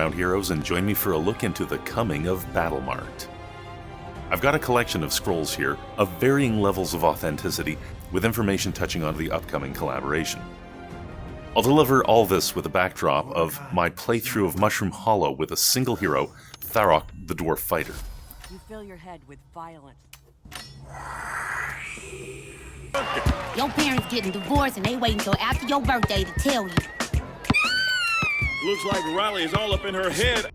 around heroes and join me for a look into the coming of Battlemarked. I've got a collection of scrolls here of varying levels of authenticity with information touching on the upcoming collaboration. I'll deliver all this with a backdrop of my playthrough of Mushroom Hollow with a single hero, Tharok the Dwarf Fighter. You fill your head with violence. Your parents getting divorced and they wait until after your birthday to tell you. Looks like Riley is all up in her head.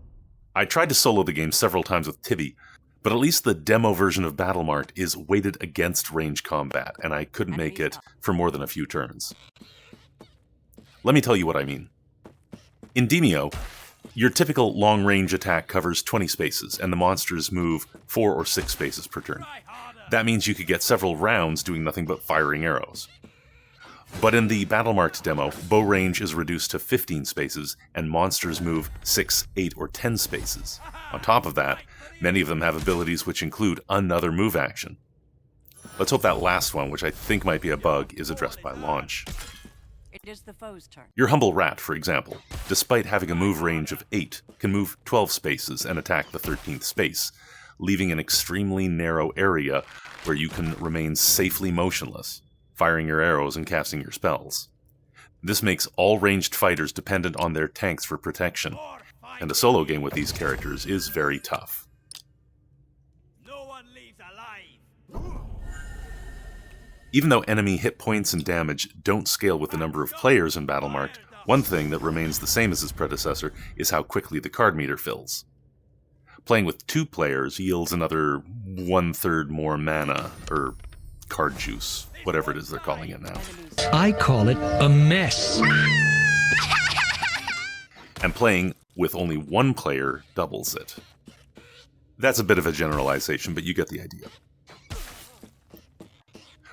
I tried to solo the game several times with Tibby, but at least the demo version of Battlemarked is weighted against range combat, and I couldn't make it for more than a few turns. Let me tell you what I mean. In Demio, your typical long-range attack covers 20 spaces, and the monsters move 4 or 6 spaces per turn. That means you could get several rounds doing nothing but firing arrows. But in the Battlemarked demo, bow range is reduced to 15 spaces, and monsters move 6, 8, or 10 spaces. On top of that, many of them have abilities which include another move action. Let's hope that last one, which I think might be a bug, is addressed by launch. It is the foe's turn. Your humble rat, for example, despite having a move range of 8, can move 12 spaces and attack the 13th space, leaving an extremely narrow area where you can remain safely motionless, firing your arrows and casting your spells. This makes all ranged fighters dependent on their tanks for protection, and a solo game with these characters is very tough. No one leaves alive. Even though enemy hit points and damage don't scale with the number of players in Battlemarked, one thing that remains the same as its predecessor is how quickly the card meter fills. Playing with 2 players yields another 1/3 more mana, or card juice, whatever it is they're calling it now. I call it a mess. And playing with only 1 player doubles it. That's a bit of a generalization, but you get the idea.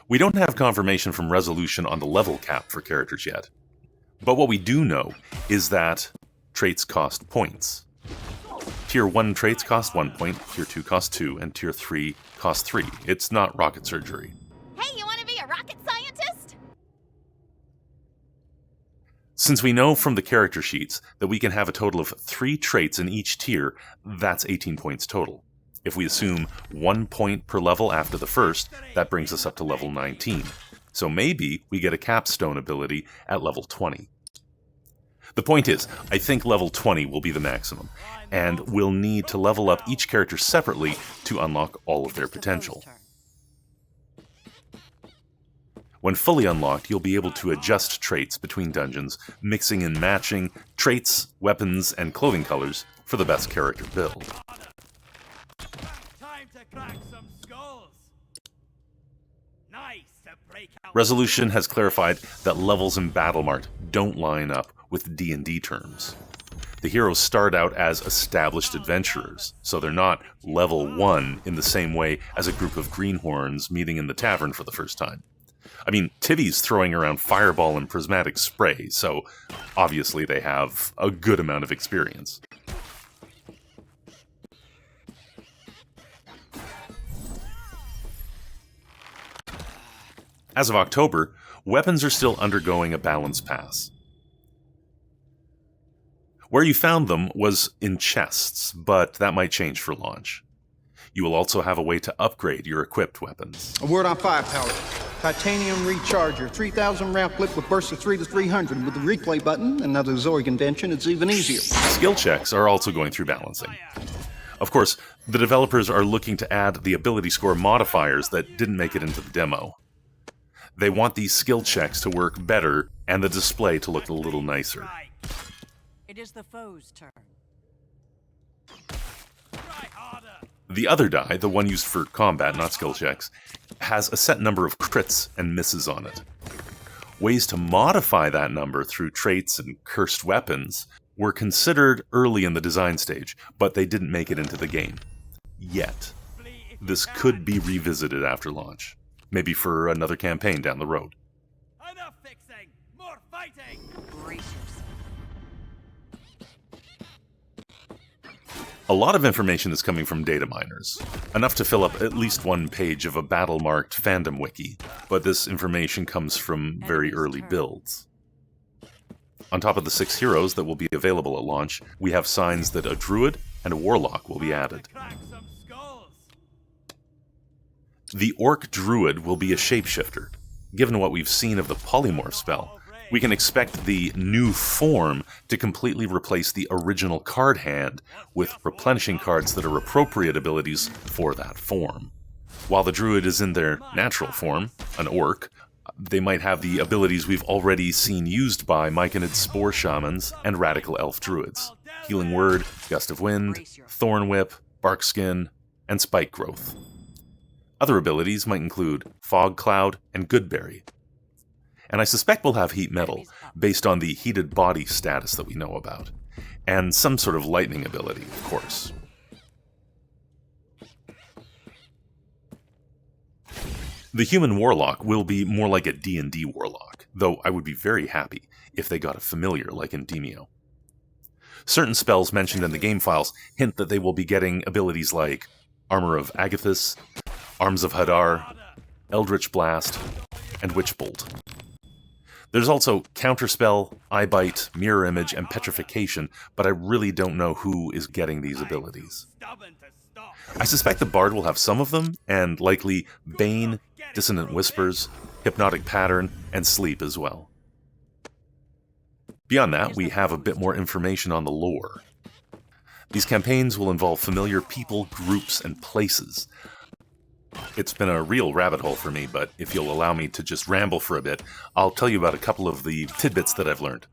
We don't have confirmation from Resolution on the level cap for characters yet, but what we do know is that traits cost points. Tier 1 traits cost 1 point, Tier 2 cost 2, and Tier 3 cost 3. It's not rocket surgery. Hey, you want to be a rocket scientist? Since we know from the character sheets that we can have a total of 3 traits in each tier, that's 18 points total. If we assume 1 point per level after the first, that brings us up to level 19. So maybe we get a capstone ability at level 20. The point is, I think level 20 will be the maximum, and we'll need to level up each character separately to unlock all of their potential. When fully unlocked, you'll be able to adjust traits between dungeons, mixing and matching traits, weapons, and clothing colors for the best character build. Time to crack some skulls. Nice to break out. Resolution has clarified that levels in Battlemarked don't line up with D&D terms. The heroes start out as established adventurers, so they're not level 1 in the same way as a group of greenhorns meeting in the tavern for the first time. I mean, Tibby's throwing around fireball and prismatic spray, so obviously they have a good amount of experience. As of October, weapons are still undergoing a balance pass. Where you found them was in chests, but that might change for launch. You will also have a way to upgrade your equipped weapons. A word on firepower. Titanium recharger, 3,000 round clip with bursts of 3 to 300 with the replay button. Another Zorg invention, it's even easier. Skill checks are also going through balancing. Of course, the developers are looking to add the ability score modifiers that didn't make it into the demo. They want these skill checks to work better and the display to look a little nicer. It is the foe's turn. Try harder. The other die, the one used for combat, not skill checks, has a set number of crits and misses on it. Ways to modify that number through traits and cursed weapons were considered early in the design stage, but they didn't make it into the game. Yet. This could be revisited after launch. Maybe for another campaign down the road. Enough fixing. More fighting. Brace yourself. A lot of information is coming from data miners, enough to fill up at least 1 page of a Battlemarked fandom wiki, but this information comes from very early builds. On top of the 6 heroes that will be available at launch, we have signs that a druid and a warlock will be added. The orc druid will be a shapeshifter. Given what we've seen of the polymorph spell, we can expect the new form to completely replace the original card hand with replenishing cards that are appropriate abilities for that form. While the druid is in their natural form, an orc, they might have the abilities we've already seen used by Myconid Spore Shamans and Radical Elf Druids: Healing Word, Gust of Wind, Thorn Whip, Barkskin, and Spike Growth. Other abilities might include Fog Cloud and Goodberry. And I suspect we'll have Heat Metal, based on the heated body status that we know about. And some sort of lightning ability, of course. The human warlock will be more like a D&D warlock, though I would be very happy if they got a familiar like Endymion. Certain spells mentioned in the game files hint that they will be getting abilities like Armor of Agathis, Arms of Hadar, Eldritch Blast, and Witch Bolt. There's also Counterspell, Eye Bite, Mirror Image, and Petrification, but I really don't know who is getting these abilities. I suspect the Bard will have some of them, and likely Bane, Dissonant Whispers, Hypnotic Pattern, and Sleep as well. Beyond that, we have a bit more information on the lore. These campaigns will involve familiar people, groups, and places. It's been a real rabbit hole for me, but if you'll allow me to just ramble for a bit, I'll tell you about a couple of the tidbits that I've learned.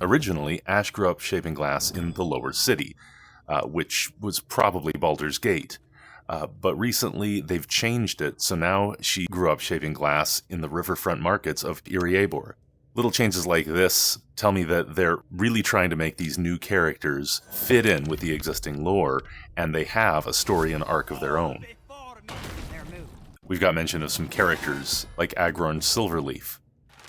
Originally, Ash grew up shaping glass in the lower city, which was probably Baldur's Gate. But recently, they've changed it, so now she grew up shaping glass in the riverfront markets of Eriebor. Little changes like this tell me that they're really trying to make these new characters fit in with the existing lore, and they have a story and arc of their own. We've got mention of some characters like Agrorn Silverleaf,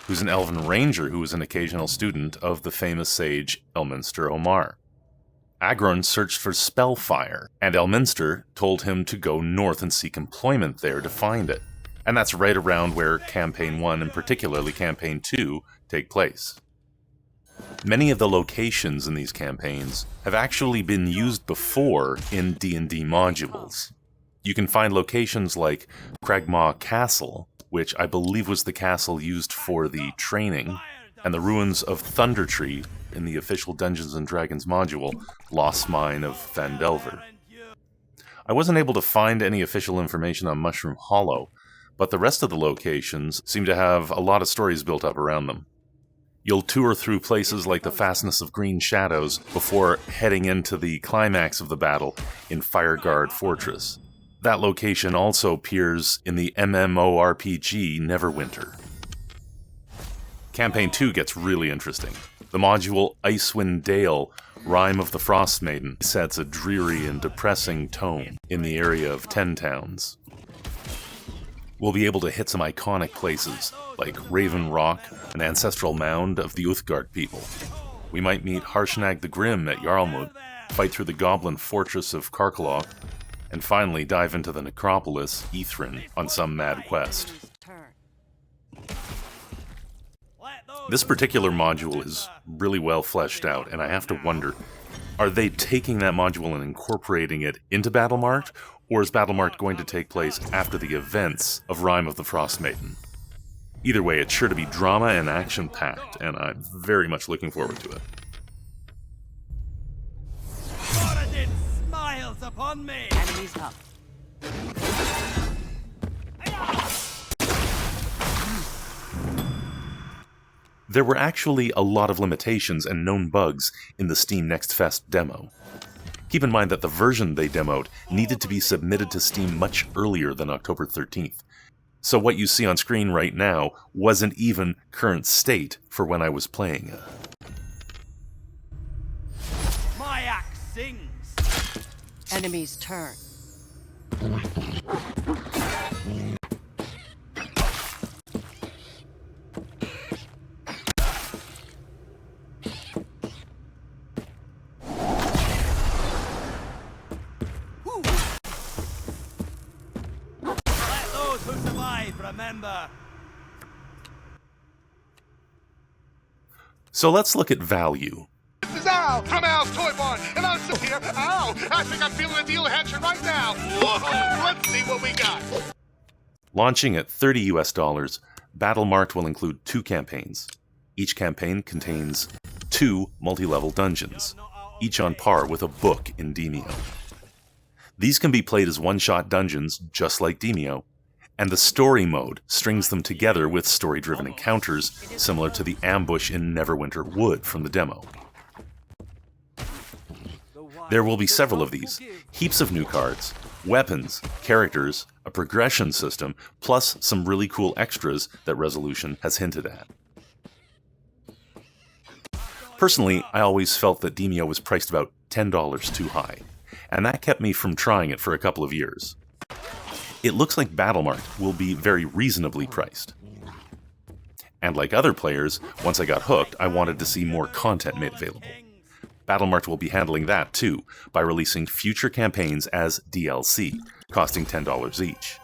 who's an elven ranger who was an occasional student of the famous sage Elminster Omar. Agrorn searched for Spellfire, and Elminster told him to go north and seek employment there to find it. And that's right around where Campaign 1 and particularly Campaign 2 take place. Many of the locations in these campaigns have actually been used before in D&D modules. You can find locations like Cragmaw Castle, which I believe was the castle used for the training, and the ruins of Thundertree in the official Dungeons & Dragons module, Lost Mine of Phandelver. I wasn't able to find any official information on Mushroom Hollow, but the rest of the locations seem to have a lot of stories built up around them. You'll tour through places like the Fastness of Green Shadows before heading into the climax of the battle in Fireguard Fortress. That location also appears in the MMORPG Neverwinter. Campaign 2 gets really interesting. The module Icewind Dale, Rime of the Frost Maiden, sets a dreary and depressing tone in the area of 10 towns. We'll be able to hit some iconic places, like Raven Rock, an ancestral mound of the Uthgard people. We might meet Harshnag the Grim at Jarlmud, fight through the goblin fortress of Karkalok, and finally dive into the necropolis, Ithrin, on some mad quest. This particular module is really well fleshed out, and I have to wonder, are they taking that module and incorporating it into Battlemarked, or is Battlemarked going to take place after the events of Rime of the Frost Maiden? Either way, it's sure to be drama and action-packed, and I'm very much looking forward to it. Moradin smiles upon me! Enemies up. There were actually a lot of limitations and known bugs in the Steam Next Fest demo. Keep in mind that the version they demoed needed to be submitted to Steam much earlier than October 13th. So what you see on screen right now wasn't even current state for when I was playing it. My axe sings! Enemy's turn. Remember. So let's look at value. This is Al from Al's Toy Barn, and I'm still here. Al, I think I'm feeling a deal action right now. Whoa, let's see what we got. Launching at $30 US, Battlemarked will include 2 campaigns. Each campaign contains 2 multi-level dungeons, each on par with a book in Demeo. These can be played as one-shot dungeons, just like Demeo, and the story mode strings them together with story-driven encounters similar to the ambush in Neverwinter Wood from the demo. There will be several of these, heaps of new cards, weapons, characters, a progression system, plus some really cool extras that Resolution has hinted at. Personally, I always felt that Demeo was priced about $10 too high, and that kept me from trying it for a couple of years. It looks like Battlemarked will be very reasonably priced. And like other players, once I got hooked, I wanted to see more content made available. Battlemarked will be handling that too, by releasing future campaigns as DLC, costing $10 each.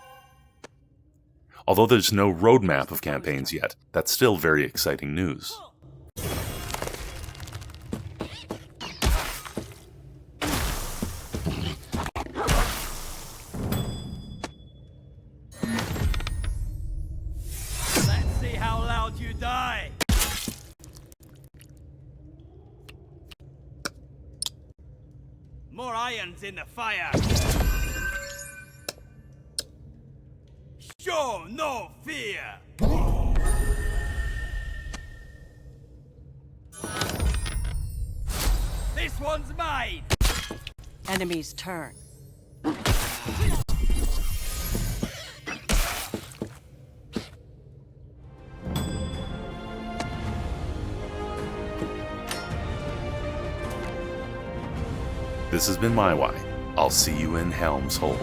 Although there's no roadmap of campaigns yet, that's still very exciting news. Let's see how loud you die. More irons in the fire. Show no fear. This one's mine. Enemy's turn. This has been my Why. I'll see you in Helm's Hold.